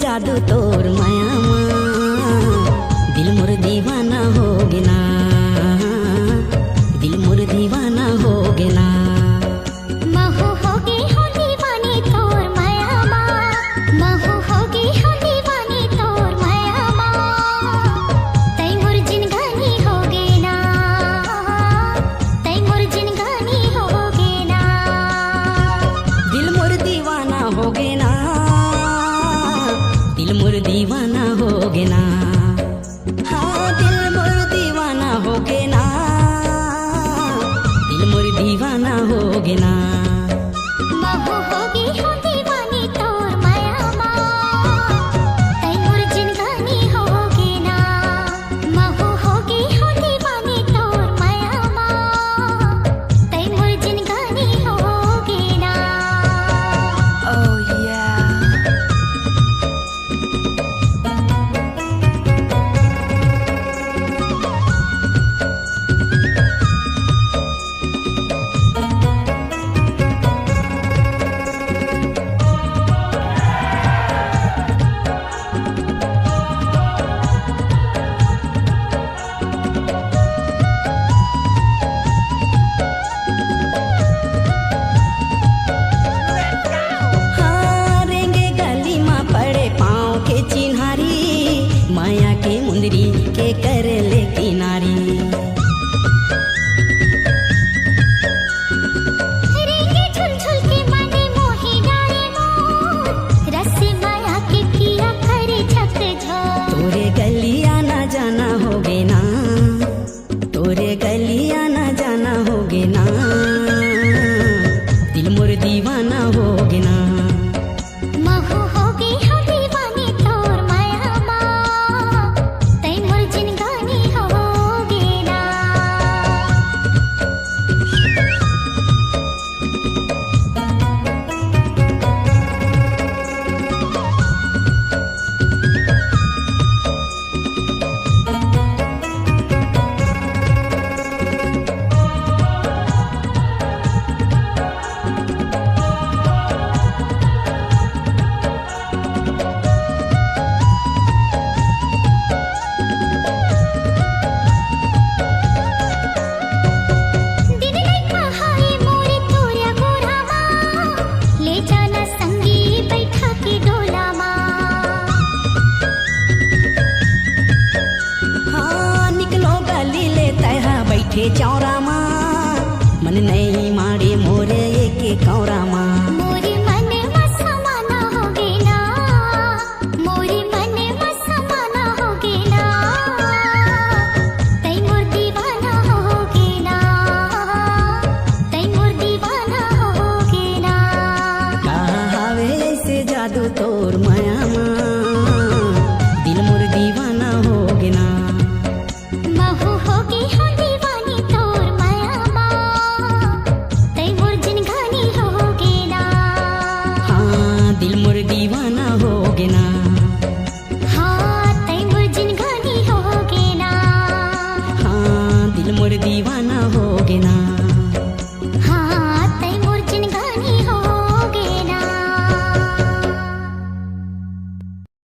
जादू तोर माया दिल मोर दीवाना हो गिना, दिल मोर दीवाना हो गिना। महू होगी हो दीवानी तोर माया महू होगी हो दीवानी तोर माया तै मोर जिनगानी होगे ना, तै मोर जिनगानी होगे ना। दिल मोर दीवाना हो गिना, दिल मोर दीवाना हो गिना। हाँ दिल मोर दीवाना हो गिना, दिल मोर दीवाना हो गिना। महू होगी हो दीवानी तोर माया तै मोर जिनगानी होगे ना। महू होगी हो दीवानी तोर माया तै मोर जिनगानी होगे ना। Oh yeah. हाँ रेंगे गली माँ पड़े पाँव के चिन्हारी, माया के मुंदरी के कर ले किनारी। रेंगे झुलझुल के माने मोही डारे मोर रस्से माया के किया करे झकझोर। तोरे गलिया ना जाना होगे ना, तोरे गलिया ना जाना होगे ना। दिल मोर दीवाना होगे ना। महू होगी हो दीवानी तोर माया तै मोर जिनगानी होगे ना। दिन लइका हाय मोरे तोरिया गोरा ले जाना संगी बैठा के डोला हाँ निकलो गली ले तहा बैठे जाओ